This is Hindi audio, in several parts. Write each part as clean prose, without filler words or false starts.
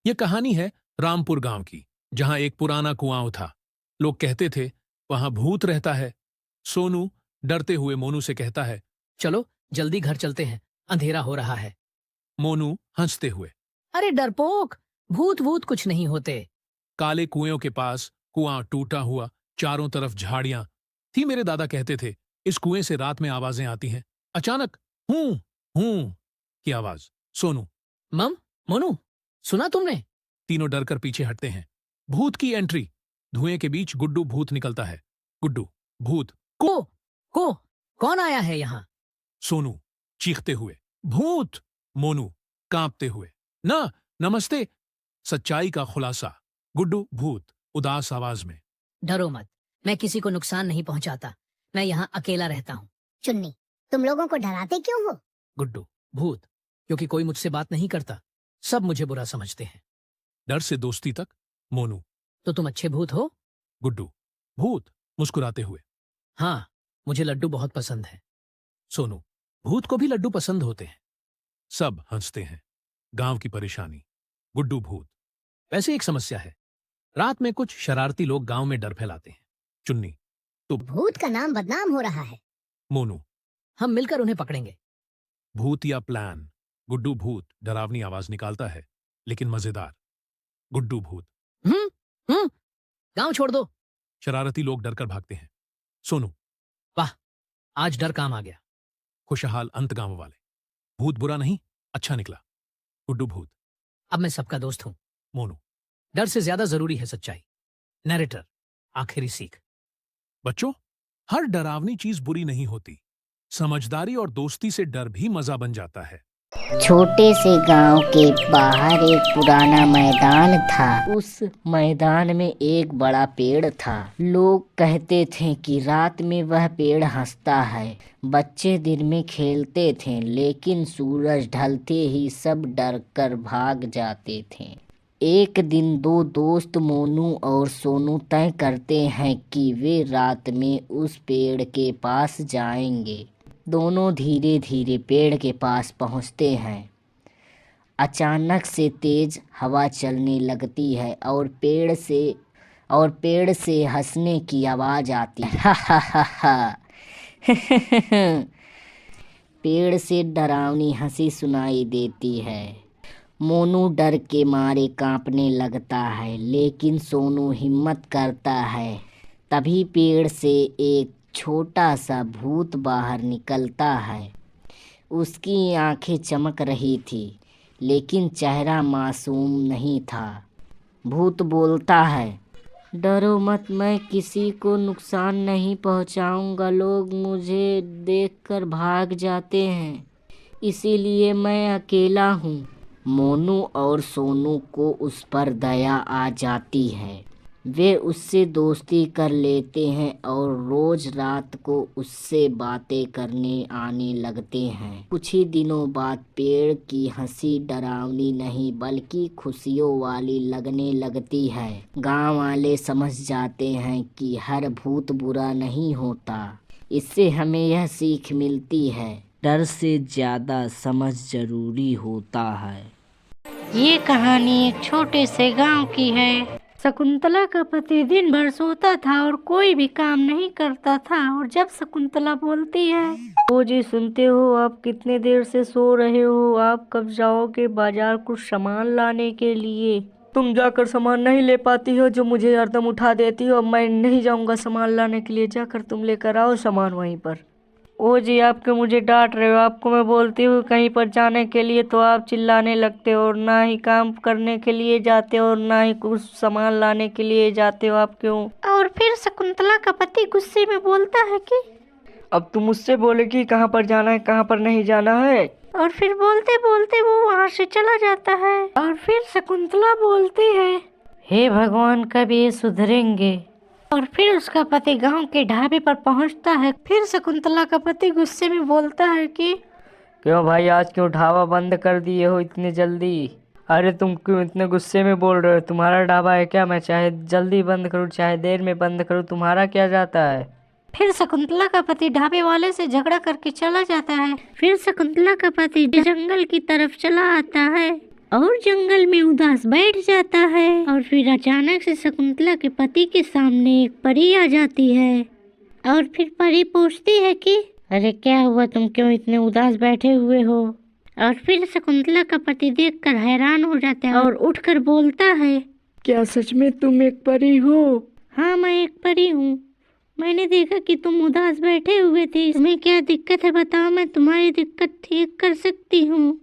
ये कहानी है रामपुर गांव की, जहां एक पुराना कुआं था। लोग कहते थे वहां भूत रहता है। सोनू डरते हुए मोनू से कहता है, चलो जल्दी घर चलते हैं, अंधेरा हो रहा है। मोनू हंसते हुए। अरे डरपोक, भूत भूत कुछ नहीं होते। काले कुएं के पास कुआं टूटा हुआ, चारों तरफ झाड़ियां थी। मेरे दादा कहते थे इस कुएं से रात में आवाजें आती हैं। अचानक हूं हूं की आवाज। सोनू, मम, मोनू, सुना तुमने? तीनों डरकर पीछे हटते हैं। भूत की एंट्री। धुएं के बीच गुड्डू भूत निकलता है। गुड्डू भूत। को कौन आया है यहाँ? सोनू चीखते हुए, भूत। मोनू कांपते हुए, ना, नमस्ते। सच्चाई का खुलासा। गुड्डू भूत उदास आवाज में, डरो मत, मैं किसी को नुकसान नहीं पहुंचाता। मैं यहाँ अकेला रहता हूँ। चुन्नी, तुम लोगों को डराते क्यों हो? गुड्डू भूत, क्योंकि कोई मुझसे बात नहीं करता, सब मुझे बुरा समझते हैं। डर से दोस्ती तक। मोनू, तो तुम अच्छे भूत हो? गुड्डू भूत मुस्कुराते हुए, हाँ, मुझे लड्डू बहुत पसंद है। सोनू, भूत को भी लड्डू पसंद होते हैं। सब हंसते हैं। गांव की परेशानी। गुड्डू भूत, वैसे एक समस्या है। रात में कुछ शरारती लोग गांव में डर फैलाते हैं। चुन्नी, भूत का नाम बदनाम हो रहा है। मोनू, हम मिलकर उन्हें पकड़ेंगे। भूत या प्लान। गुड्डू भूत डरावनी आवाज निकालता है, लेकिन मजेदार। गुड्डू भूत, गांव छोड़ दो। शरारती लोग डरकर भागते हैं। सोनू, वाह, आज डर काम आ गया। खुशहाल अंत गांव वाले। भूत बुरा नहीं, अच्छा निकला। गुड्डू भूत, अब मैं सबका दोस्त हूँ। मोनू, डर से ज्यादा जरूरी है सच्चाई। नैरेटर, आखिरी सीख। बच्चों, हर डरावनी चीज बुरी नहीं होती। समझदारी और दोस्ती से डर भी मजा बन जाता है। छोटे से गांव के बाहर एक पुराना मैदान था। उस मैदान में एक बड़ा पेड़ था। लोग कहते थे कि रात में वह पेड़ हंसता है। बच्चे दिन में खेलते थे, लेकिन सूरज ढलते ही सब डर कर भाग जाते थे। एक दिन दो दोस्त मोनू और सोनू तय करते हैं कि वे रात में उस पेड़ के पास जाएंगे। दोनों धीरे धीरे पेड़ के पास पहुंचते हैं। अचानक से तेज हवा चलने लगती है और पेड़ से हंसने की आवाज आती है। हा हा हा हा। पेड़ से डरावनी हंसी सुनाई देती है। मोनू डर के मारे कांपने लगता है, लेकिन सोनू हिम्मत करता है। तभी पेड़ से एक छोटा सा भूत बाहर निकलता है। उसकी आंखें चमक रही थी, लेकिन चेहरा मासूम नहीं था। भूत बोलता है, डरो मत, मैं किसी को नुकसान नहीं पहुंचाऊंगा। लोग मुझे देखकर भाग जाते हैं, इसीलिए मैं अकेला हूँ। मोनू और सोनू को उस पर दया आ जाती है। वे उससे दोस्ती कर लेते हैं और रोज रात को उससे बातें करने आने लगते हैं। कुछ ही दिनों बाद पेड़ की हंसी डरावनी नहीं बल्कि खुशियों वाली लगने लगती है। गांव वाले समझ जाते हैं कि हर भूत बुरा नहीं होता। इससे हमें यह सीख मिलती है, डर से ज्यादा समझ जरूरी होता है। ये कहानी एक छोटे से गांव की है। शकुंतला का पति दिन भर सोता था और कोई भी काम नहीं करता था। और जब शकुंतला बोलती है, ओ जी सुनते हो, आप कितने देर से सो रहे हो? आप कब जाओगे बाजार कुछ सामान लाने के लिए? तुम जाकर सामान नहीं ले पाती हो जो मुझे हरदम उठा देती हो। मैं नहीं जाऊंगा सामान लाने के लिए, जाकर तुम लेकर आओ सामान वहीं पर। ओ जी, आपके मुझे डांट रहे हो। आपको मैं बोलती हूँ कहीं पर जाने के लिए तो आप चिल्लाने लगते हो, और ना ही काम करने के लिए जाते हो और ना ही कुछ सामान लाने के लिए जाते हो। आप क्यों? और फिर शकुंतला का पति गुस्से में बोलता है कि अब तुम मुझसे बोले कि कहाँ पर जाना है, कहाँ पर नहीं जाना है। और फिर बोलते बोलते वो वहाँ से चला जाता है। और फिर शकुंतला बोलती है, हे भगवान, कब ये सुधरेंगे? और फिर उसका पति गांव के ढाबे पर पहुंचता है। फिर शकुंतला का पति गुस्से में बोलता है कि क्यों भाई, आज क्यों ढाबा बंद कर दिए हो इतनी जल्दी? अरे तुम क्यों इतने गुस्से में बोल रहे हो? तुम्हारा ढाबा है क्या? मैं चाहे जल्दी बंद करूँ चाहे देर में बंद करूँ, तुम्हारा क्या जाता है? फिर शकुंतला का पति ढाबे वाले से झगड़ा करके चला जाता है। फिर शकुंतला का पति जंगल की तरफ चला आता है। और जंगल में उदास बैठ जाता है। और फिर अचानक से शकुंतला के पति के सामने एक परी आ जाती है और फिर परी पूछती है कि अरे क्या हुआ, तुम क्यों इतने उदास बैठे हुए हो? और फिर शकुंतला का पति देखकर हैरान हो जाता है और उठकर बोलता है, क्या सच में तुम एक परी हो? हाँ मैं एक परी हूँ। मैंने देखा कि तुम उदास बैठे हुए थे, इसमें क्या दिक्कत है बताओ, मैं तुम्हारी दिक्कत ठीक कर सकती हूँ।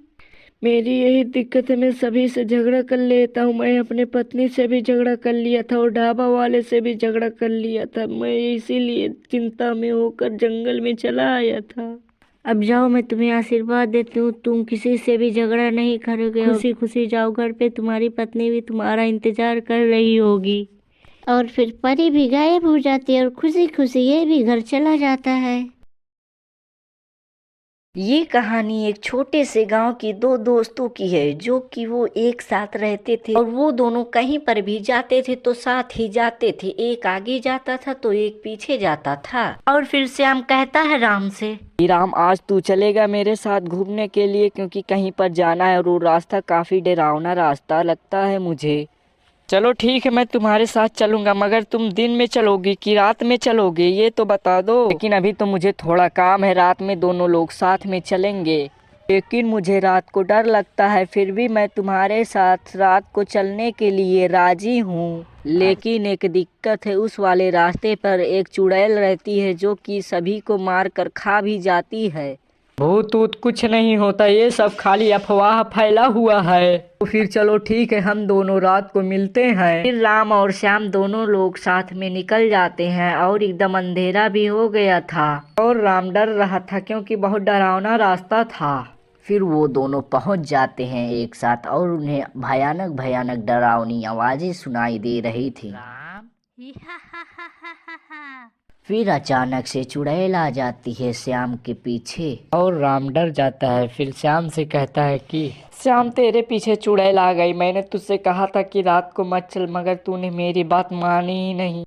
मेरी यही दिक्कत है, मैं सभी से झगड़ा कर लेता हूँ। मैं अपने पत्नी से भी झगड़ा कर लिया था और ढाबा वाले से भी झगड़ा कर लिया था। मैं इसीलिए चिंता में होकर जंगल में चला आया था। अब जाओ, मैं तुम्हें आशीर्वाद देती हूँ, तुम किसी से भी झगड़ा नहीं करोगे, खुशी खुशी जाओ घर पे, तुम्हारी पत्नी भी तुम्हारा इंतजार कर रही होगी। और फिर परी भी गायब हो जाती है और खुशी खुशी ये भी घर चला जाता है। ये कहानी एक छोटे से गांव की दो दोस्तों की है, जो कि वो एक साथ रहते थे और वो दोनों कहीं पर भी जाते थे तो साथ ही जाते थे। एक आगे जाता था तो एक पीछे जाता था। और फिर श्याम कहता है राम से, राम, आज तू चलेगा मेरे साथ घूमने के लिए, क्योंकि कहीं पर जाना है और वो रास्ता काफी डरावना रास्ता लगता है मुझे। चलो ठीक है, मैं तुम्हारे साथ चलूंगा, मगर तुम दिन में चलोगी कि रात में चलोगे ये तो बता दो। लेकिन अभी तो मुझे थोड़ा काम है, रात में दोनों लोग साथ में चलेंगे। लेकिन मुझे रात को डर लगता है, फिर भी मैं तुम्हारे साथ रात को चलने के लिए राजी हूँ। लेकिन एक दिक्कत है, उस वाले रास्ते पर एक चुड़ैल रहती है जो कि सभी को मार कर खा भी जाती है। भूत ऊत कुछ नहीं होता, ये सब खाली अफवाह फैला हुआ है। तो फिर चलो ठीक है, हम दोनों रात को मिलते हैं। फिर राम और श्याम दोनों लोग साथ में निकल जाते हैं और एकदम अंधेरा भी हो गया था और राम डर रहा था क्योंकि बहुत डरावना रास्ता था। फिर वो दोनों पहुंच जाते हैं एक साथ और उन्हें भयानक भयानक डरावनी आवाजें सुनाई दे रही थी। फिर अचानक से चुड़ैल आ जाती है श्याम के पीछे और राम डर जाता है। फिर श्याम से कहता है कि श्याम, तेरे पीछे चुड़ैल आ गई, मैंने तुझसे कहा था कि रात को मत चल, मगर तूने मेरी बात मानी ही नहीं।